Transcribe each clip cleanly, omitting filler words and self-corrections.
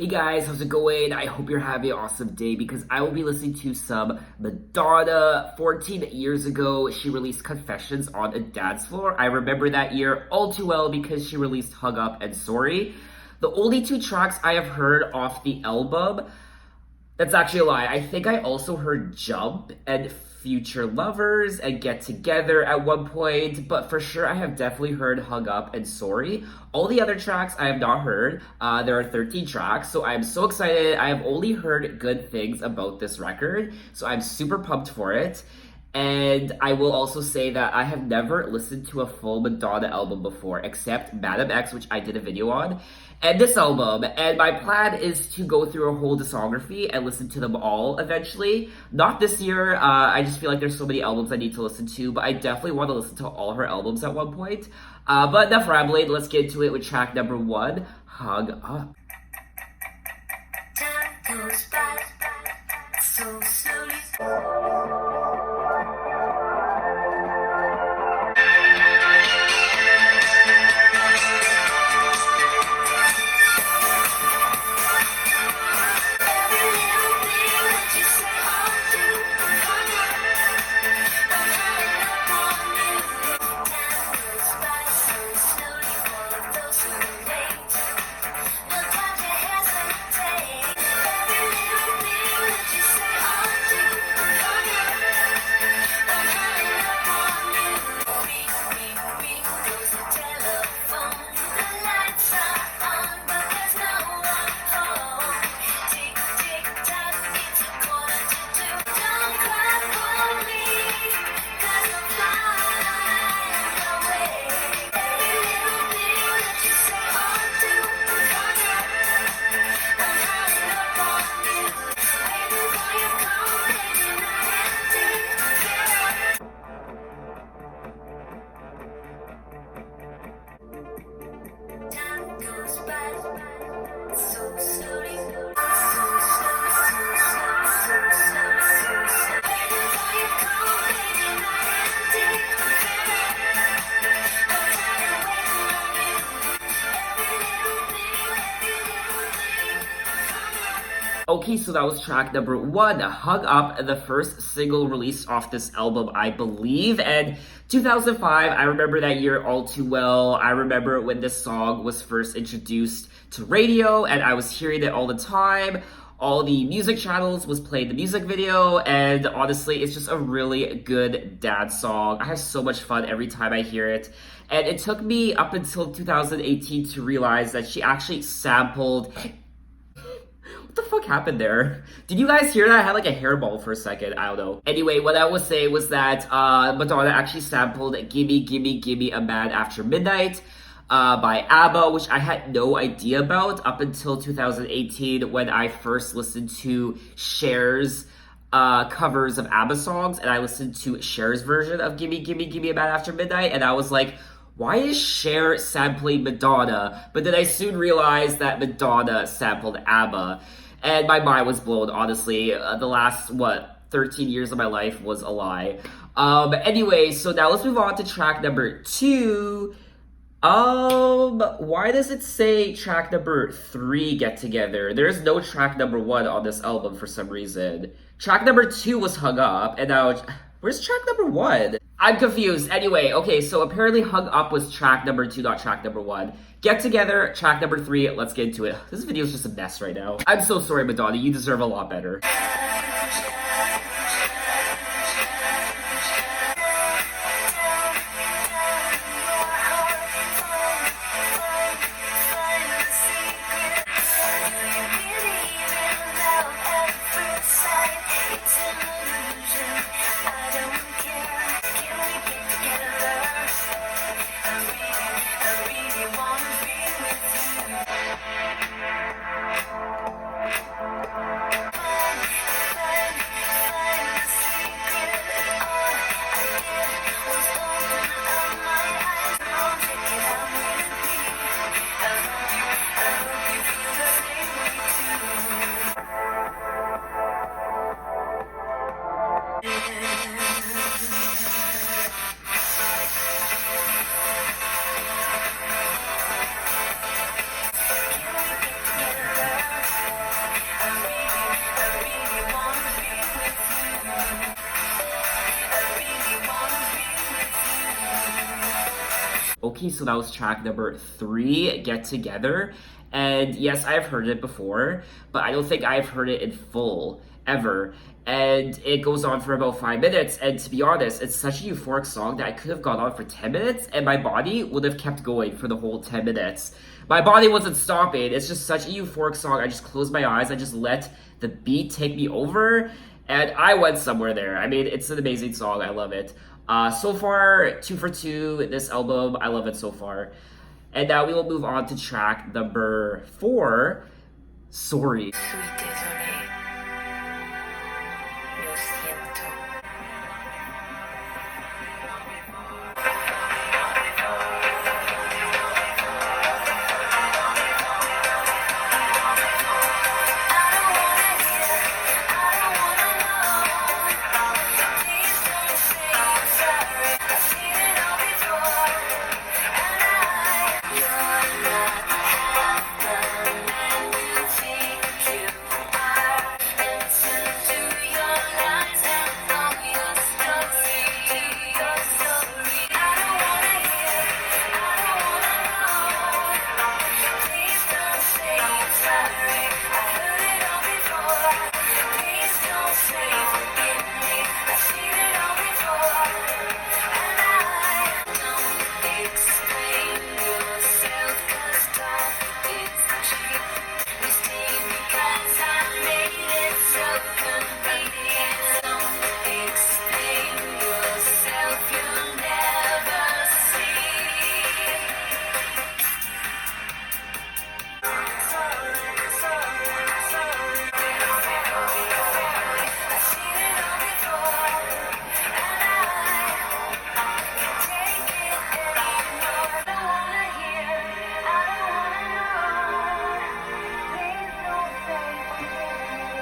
Hey guys, how's it going? I hope you're having an awesome day because I will be listening to some Madonna. 14 years ago, she released Confessions on a Dance Floor. I remember that year all too well because she released Hug Up and Sorry. The only two tracks I have heard off the album, that's actually a lie. I think I also heard Jump and Future Lovers and Get Together at one point, but for sure I have definitely heard Hug Up and Sorry. All the other tracks I have not heard. There are 13 tracks, so I'm so excited. I have only heard good things about this record, so I'm super pumped for it. And I will also say that I have never listened to a full Madonna album before, except Madam X, which I did a video on, and this album. And my plan is to go through a whole discography and listen to them all eventually. Not this year, I just feel like there's so many albums I need to listen to, but I definitely want to listen to all her albums at one point. But enough rambling, let's get into it with track number 1, Hug Up. Time goes by so slowly. Okay, so that was track number 1, Hug Up, the first single released off this album, I believe. And 2005, I remember that year all too well. I remember when this song was first introduced to radio, and I was hearing it all the time. All the music channels was playing the music video, and honestly, it's just a really good dance song. I have so much fun every time I hear it. And it took me up until 2018 to realize that she actually sampled... What the fuck happened there? Did you guys hear that? I had like a hairball for a second. I don't know. Anyway, what I was saying was that Madonna actually sampled Gimme Gimme Gimme a Man After Midnight by ABBA, which I had no idea about up until 2018 when I first listened to Cher's covers of ABBA songs, and I listened to Cher's version of Gimme Gimme Gimme a Man After Midnight, and I was like, why is Cher sampling Madonna? But then I soon realized that Madonna sampled ABBA. And my mind was blown, honestly. The last, 13 years of my life was a lie. Anyway, so now let's move on to track number 2. Why does it say track number 3, Get Together? There's no track number 1 on this album for some reason. Track number 2 was Hung Up, and now, where's track number 1? I'm confused. Anyway, okay, so apparently Hung Up was track number 2, not track number 1. Get Together, track number 3, let's get into it. This video is just a mess right now. I'm so sorry, Madonna, you deserve a lot better. Okay, so that was track number 3, Get Together. And yes, I've heard it before, but I don't think I've heard it in full ever. And it goes on for about 5 minutes. And to be honest, it's such a euphoric song that I could have gone on for 10 minutes and my body would have kept going for the whole 10 minutes. My body wasn't stopping. It's just such a euphoric song. I just closed my eyes. I just let the beat take me over. And I went somewhere there. I mean, it's an amazing song. I love it. So far, 2 for 2, this album. I love it so far. And now we will move on to track number 4, Sorry. Soy désolé. Lo siento.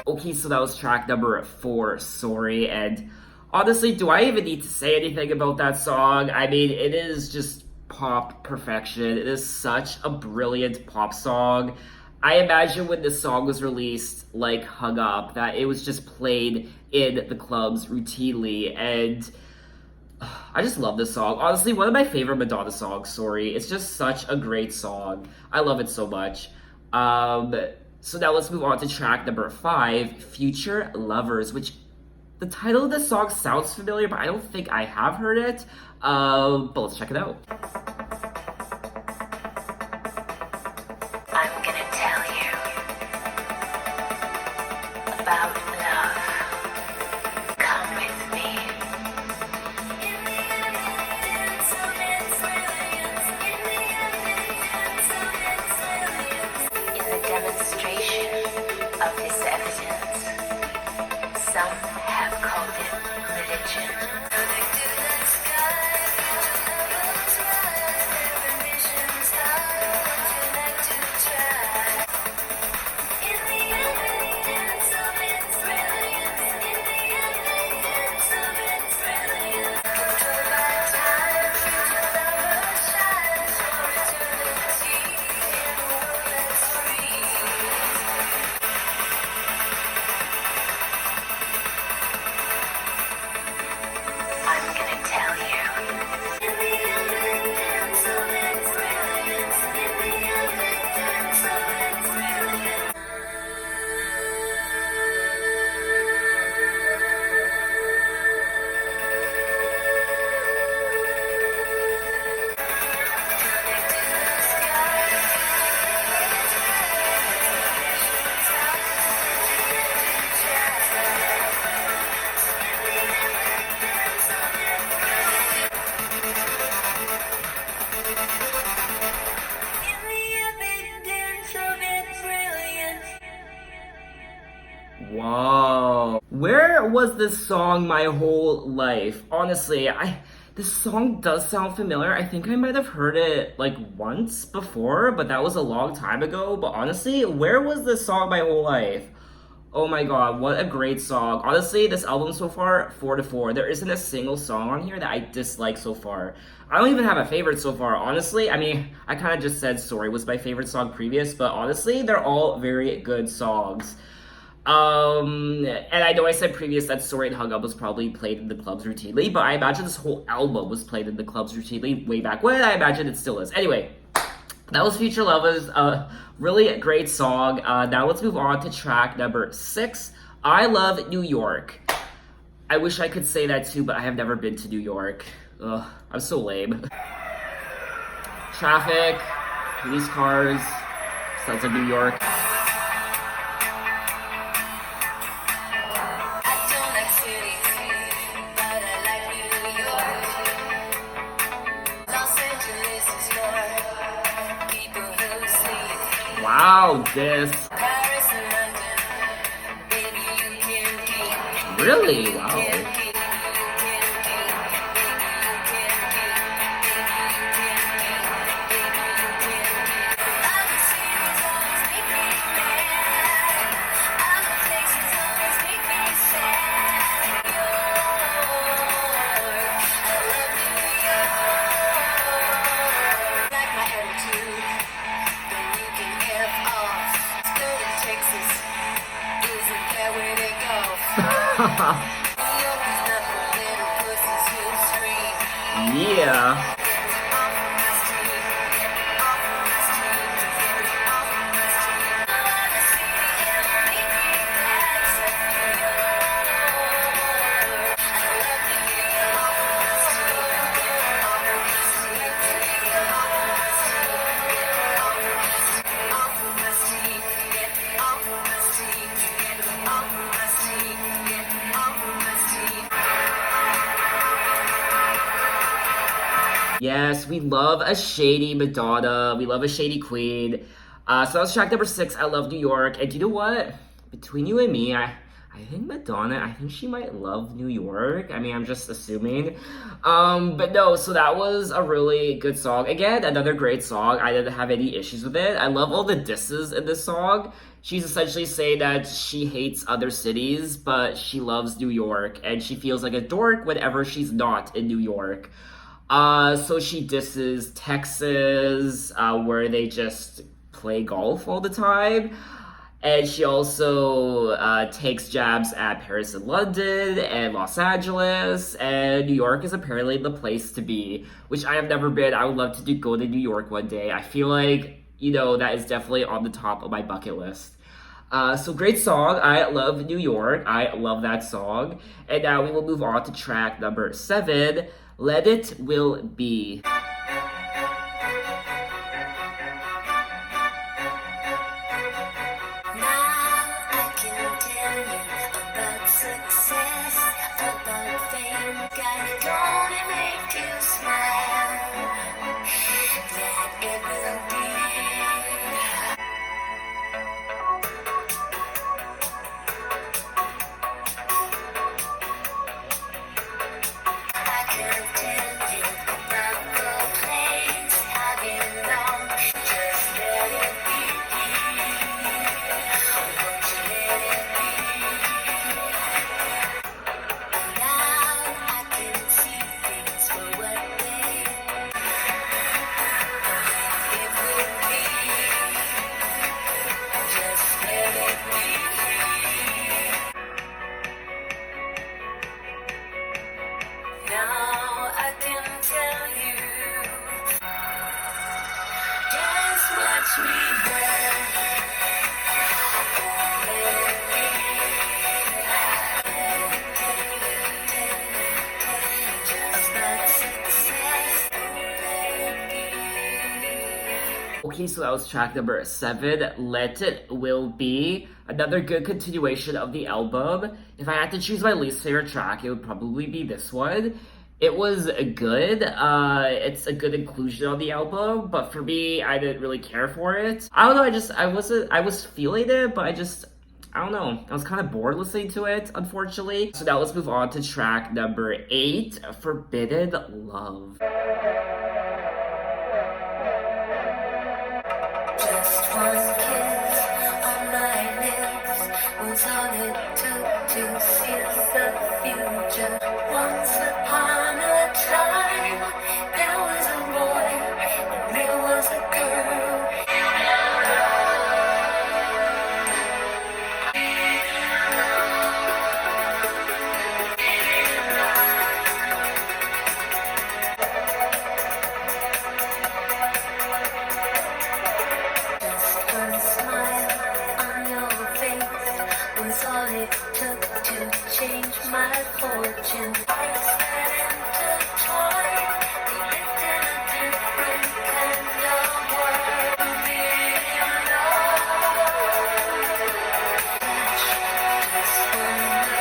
Okay, so that was track number 4, Sorry. And honestly, do I even need to say anything about that song? I mean, it is just pop perfection. It is such a brilliant pop song. I imagine when this song was released, like Hung Up, that it was just played in the clubs routinely. And I just love this song. Honestly, one of my favorite Madonna songs, Sorry. It's just such a great song. I love it so much. So now let's move on to track number 5, Future Lovers, which the title of this song sounds familiar, but I don't think I have heard it. But let's check it out. I'm gonna tell you about love. Come with me. In the demonstration of this evidence, some have called it religion. I'm gonna tell you. Wow. Where was this song my whole life? Honestly, this song does sound familiar. I think I might have heard it like once before, but that was a long time ago. But honestly, where was this song my whole life? Oh my god, what a great song. Honestly, this album so far, 4 to 4. There isn't a single song on here that I dislike so far. I don't even have a favorite so far, honestly. I mean, I kind of just said Sorry was my favorite song previous, but honestly, they're all very good songs. And I know I said previous that Sorry and Hung Up was probably played in the clubs routinely, but I imagine this whole album was played in the clubs routinely way back when. I imagine it still is. Anyway, that was Future Lovers. Really a great song. Now let's move on to track number 6. I Love New York. I wish I could say that too, but I have never been to New York. Ugh, I'm so lame. Traffic, police cars, sounds like New York. I don't like cities, but I like New York. Los Angeles is for people who sleep. Wow, this. Paris and London, baby, you can keep. Really? Wow. Yeah. Yes, we love a shady Madonna. We love a shady queen. So that was track number 6. I Love New York. And you know what? Between you and me, I think Madonna, I think she might love New York. I mean, I'm just assuming. But no, so that was a really good song. Again, another great song. I didn't have any issues with it. I love all the disses in this song. She's essentially saying that she hates other cities, but she loves New York. And she feels like a dork whenever she's not in New York. So she disses Texas, where they just play golf all the time. And she also takes jabs at Paris and London and Los Angeles. And New York is apparently the place to be, which I have never been. I would love to go to New York one day. I feel like, that is definitely on the top of my bucket list. So great song. I love New York. I love that song. And now we will move on to track number 7. Let It Will Be. Okay, so that was track number 7, Let It Will Be. Another good continuation of the album. If I had to choose my least favorite track, it would probably be this one. It was good. It's a good inclusion on the album, but for me, I didn't really care for it. I don't know, I was feeling it, but I don't know. I was kind of bored listening to it, unfortunately. So now let's move on to track number 8, Forbidden Love. Just one kiss on my lips was all it took to see the future. Once upon a time, there was a boy and there was a girl. chance. Hearts that intertwine, they lived in a different kind of world. Being loved, this wonder.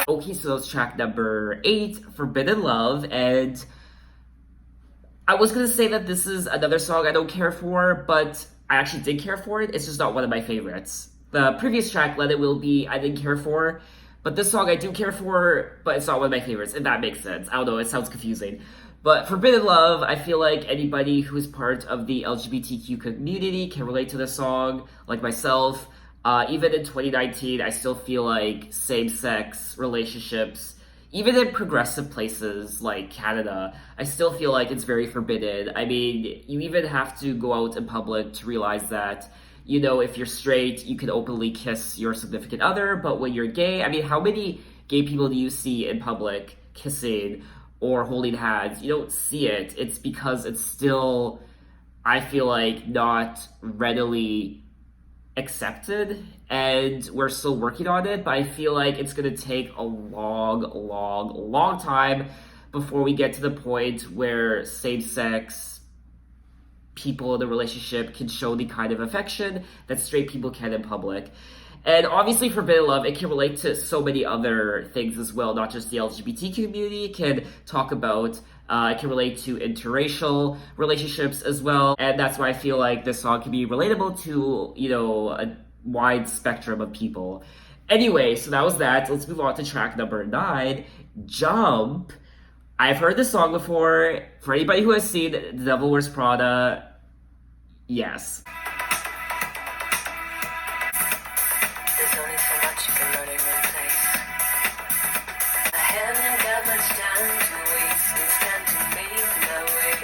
Okay, so that's track number 8, Forbidden Love, and I was gonna say that this is another song I don't care for, but I actually did care for it. It's just not one of my favorites. The previous track, Let It Will Be, I didn't care for, but this song I do care for, but it's not one of my favorites, if that makes sense. I don't know, it sounds confusing. But Forbidden Love, I feel like anybody who's part of the LGBTQ community can relate to the song, like myself. Even in 2019, I still feel like same-sex relationships, even in progressive places like Canada, I still feel like it's very forbidden. I mean, you even have to go out in public to realize that, you know, if you're straight, you can openly kiss your significant other, but when you're gay, I mean, how many gay people do you see in public kissing or holding hands? You don't see it. It's because it's still, I feel like, not readily accepted, and we're still working on it, but I feel like it's gonna take a long time before we get to the point where same-sex people in the relationship can show the kind of affection that straight people can in public. And obviously Forbidden Love, it can relate to so many other things as well, not just the LGBT community. It can talk about, it can relate to interracial relationships as well. And that's why I feel like this song can be relatable to, you know, a wide spectrum of people. Anyway, so that was that. Let's move on to track number 9, Jump. I've heard this song before. For anybody who has seen The Devil Wears Prada, yes. There's only so much you can learn in one place. I haven't got much time to waste. It's time to make my way.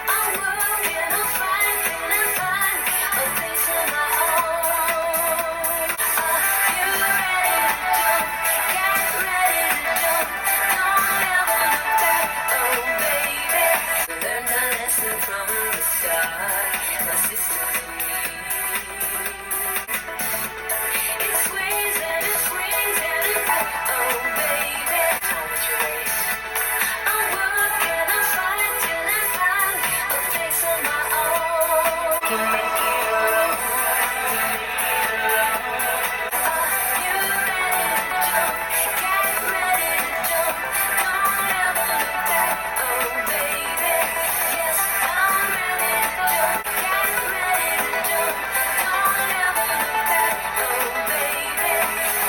I'll work and I'll fight and I'll find a place of my own. You ready to jump? Get ready to jump. Don't ever look back, oh baby. Learn my lesson from the start. My sisters and me. It swings and it swings and it oh baby. How much you waste? I'll work and I'll fight till I find a place of my own. Can make it your own. You ready to jump? Get ready to jump. Don't ever look back, oh baby. Yes, I'm ready to jump. Get ready to jump. Don't ever look back, oh baby.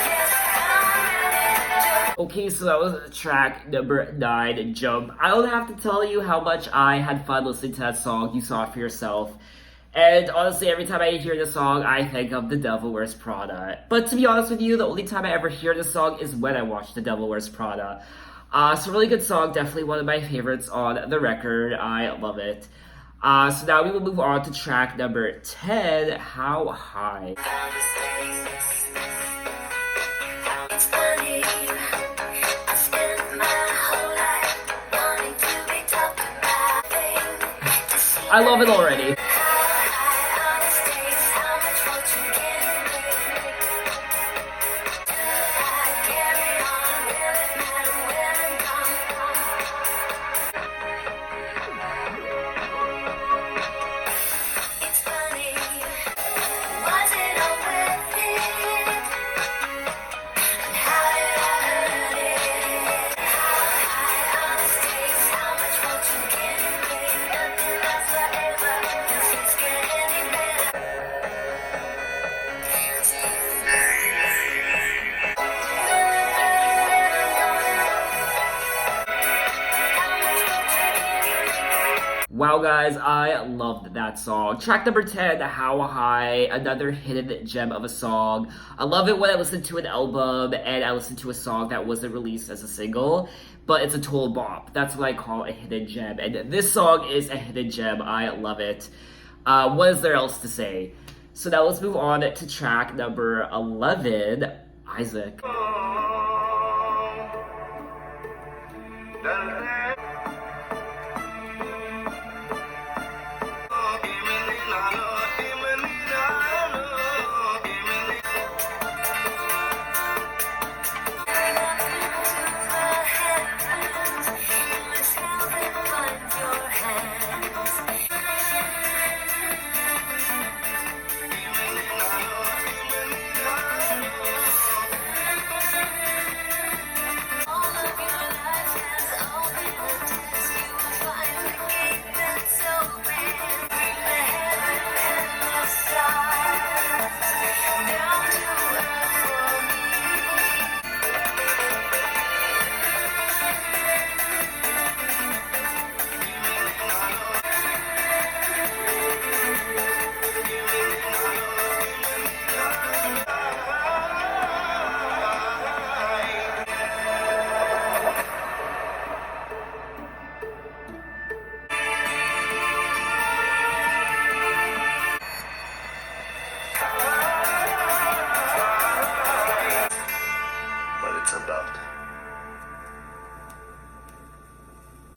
Yes, I'm ready to jump. Okay, so that was track number 9, Jump. I don't have to tell you how much I had fun listening to that song. You saw it for yourself. And honestly, every time I hear this song, I think of The Devil Wears Prada. But to be honest with you, the only time I ever hear this song is when I watch The Devil Wears Prada. So really good song, definitely one of my favorites on the record. I love it. So now we will move on to track number 10, How High. It's funny, I spent my whole life wanting to be talked about. To see I love it already. how high on the stakes, how much fortune can you make? I carry on, will it matter when I'm gone? It's funny, was it all worth it? And how did I earn it? How high on the stakes, how much fortune can you make? Nothing lasts forever, nothing's getting any better. Wow, guys, I loved that song. Track number 10, How High, another hidden gem of a song. I love it when I listen to an album and I listen to a song that wasn't released as a single, but it's a total bop. That's what I call a hidden gem. And this song is a hidden gem. I love it. What is there else to say? So now let's move on to track number 11, Isaac.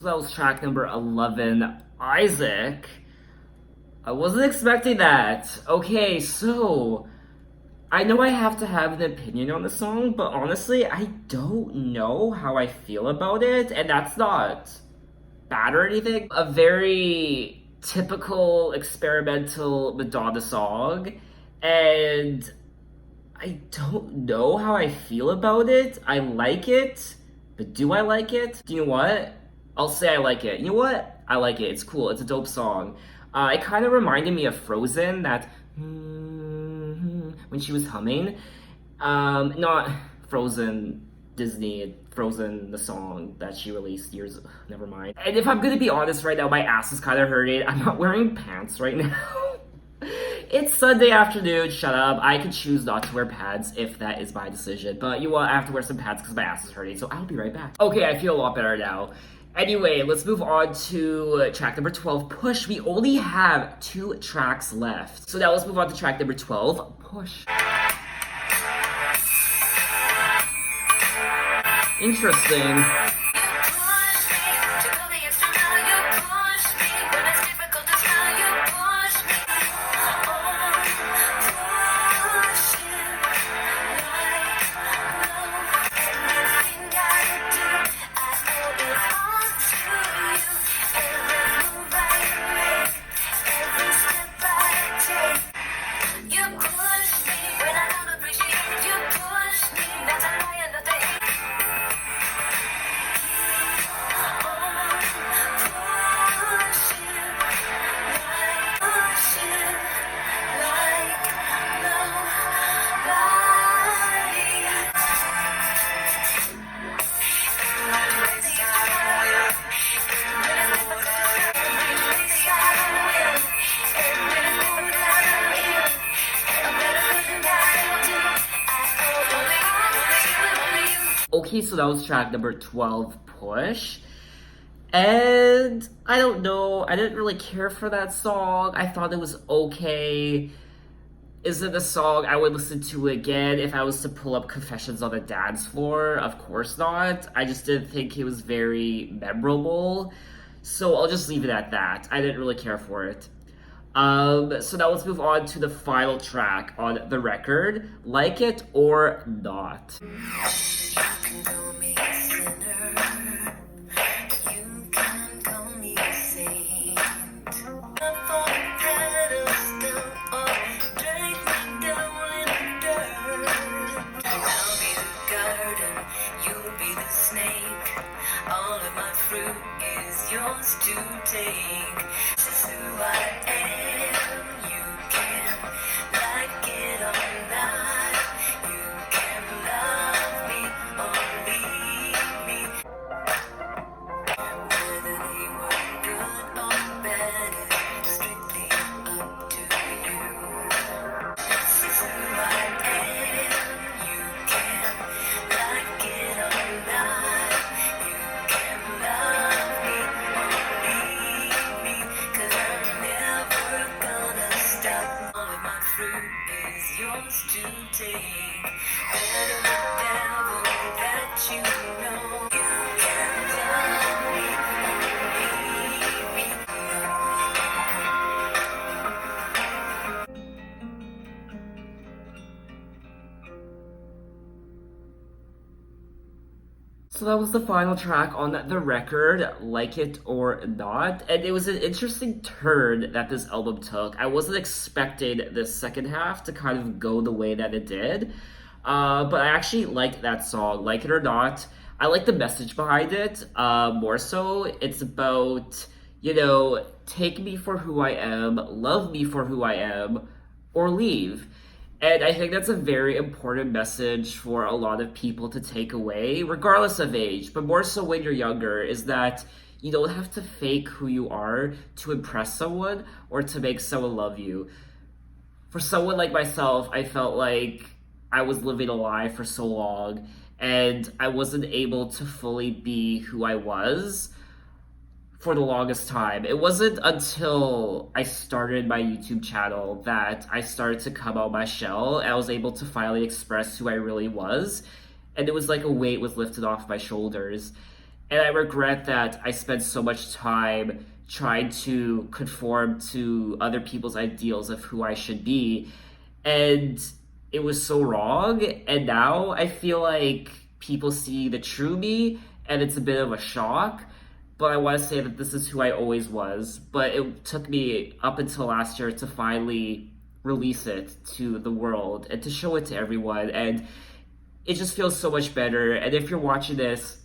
That was track number 11, Isaac. I wasn't expecting that. Okay, so I know I have to have an opinion on the song, but honestly, I don't know how I feel about it, and that's not bad or anything. A very typical experimental Madonna song, and I don't know how I feel about it. I like it, but do I like it? You know what? I'll say I like it. You know what? I like it. It's cool. It's a dope song. It kind of reminded me of Frozen, that when she was humming. Not Frozen Disney, Frozen the song that she released years. Never mind. And if I'm gonna be honest right now, my ass is kind of hurting. I'm not wearing pants right now. It's Sunday afternoon, shut up. I can choose not to wear pads if that is my decision. But you know what? I have to wear some pads because my ass is hurting, so I'll be right back. Okay, I feel a lot better now. Anyway, let's move on to track number 12, Push. We only have 2 tracks left. So now let's move on to track number 12, Push. Interesting. Okay, so that was track number 12, Push. And I don't know, I didn't really care for that song. I thought it was okay. Is it a song I would listen to again if I was to pull up Confessions on the Dance Floor? Of course not. I just didn't think it was very memorable. So I'll just leave it at that. I didn't really care for it. So now let's move on to the final track on the record, Like It or Not. You can call me a sinner. You can call me a saint. Up on a pedestal or drag me down in the dirt. I'll be the garden, you'll be the snake. All of my fruit is yours to take. This is who I am. You can like it or not. You can love me or leave me. Whether they were good or bad, it's strictly up to you. This is who I am. You can like it or not. You can love me or leave me. 'Cause I'm never gonna stop. All of my fruit is yours to take. Better the devil that you know. You can love So that was the final track on the record, Like It or Not. And it was an interesting turn that this album took. I wasn't expecting the second half to kind of go the way that it did. But I actually like that song, Like It or Not. I like the message behind it more so. It's about, take me for who I am, love me for who I am, or leave. And I think that's a very important message for a lot of people to take away, regardless of age, but more so when you're younger, is that you don't have to fake who you are to impress someone or to make someone love you. For someone like myself, I felt like I was living a lie for so long and I wasn't able to fully be who I was for the longest time. It wasn't until I started my YouTube channel that I started to come out my shell and I was able to finally express who I really was. And it was like a weight was lifted off my shoulders. And I regret that I spent so much time trying to conform to other people's ideals of who I should be. And it was so wrong. And now I feel like people see the true me and it's a bit of a shock. But I want to say that this is who I always was. But it took me up until last year to finally release it to the world and to show it to everyone. And it just feels so much better. And if you're watching this,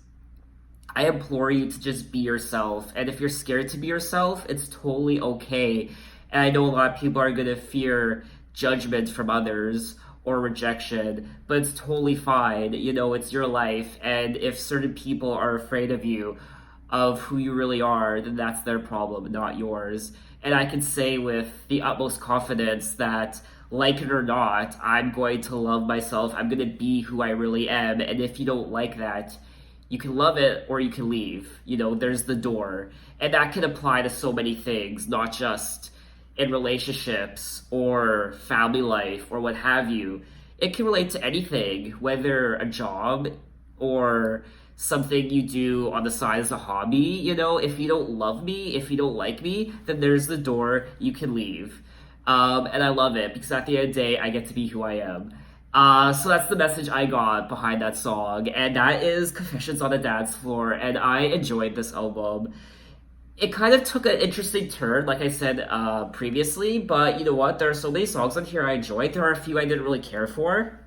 I implore you to just be yourself. And if you're scared to be yourself, it's totally okay. And I know a lot of people are going to fear judgment from others or rejection, but it's totally fine. It's your life. And if certain people are afraid of you, of who you really are, then that's their problem, not yours. And I can say with the utmost confidence that, like it or not, I'm going to love myself. I'm going to be who I really am. And if you don't like that, you can love it or you can leave. There's the door. And that can apply to so many things, not just in relationships or family life or what have you. It can relate to anything, whether a job or something you do on the side as a hobby. If you don't love me, if you don't like me, then there's the door, you can leave. And I love it because at the end of the day, I get to be who I am. So that's the message I got behind that song, and that is Confessions on a Dance Floor, and I enjoyed this album. It kind of took an interesting turn, like I said previously, but you know what? There are so many songs on here I enjoyed. There are a few I didn't really care for.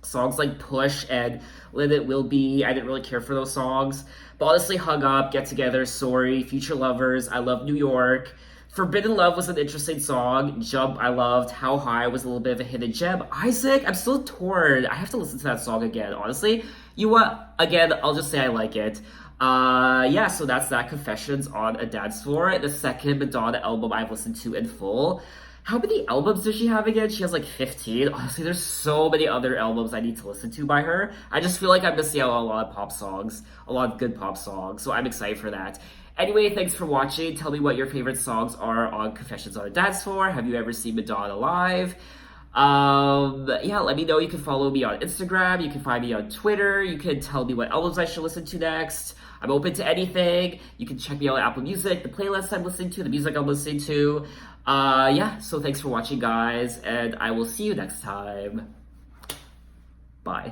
Songs like Push and Live It Will Be, I didn't really care for those songs. But honestly, Hung Up, Get Together, Sorry, Future Lovers, I Love New York. Forbidden Love was an interesting song. Jump, I loved. How High was a little bit of a hidden gem. Isaac, I'm still torn. I have to listen to that song again, honestly. You know what? Again, I'll just say I like it. Yeah, so that's that, Confessions on a Dance Floor, the second Madonna album I've listened to in full. How many albums does she have again? She has like 15. Honestly, there's so many other albums I need to listen to by her. I just feel like I'm missing out on a lot of pop songs, a lot of good pop songs, so I'm excited for that. Anyway, thanks for watching. Tell me what your favorite songs are on Confessions on a Dance Floor. Have you ever seen Madonna live? Yeah, let me know. You can follow me on Instagram. You can find me on Twitter. You can tell me what albums I should listen to next. I'm open to anything. You can check me out on Apple Music, the playlists I'm listening to, the music I'm listening to. Yeah, so thanks for watching, guys, and I will see you next time. Bye.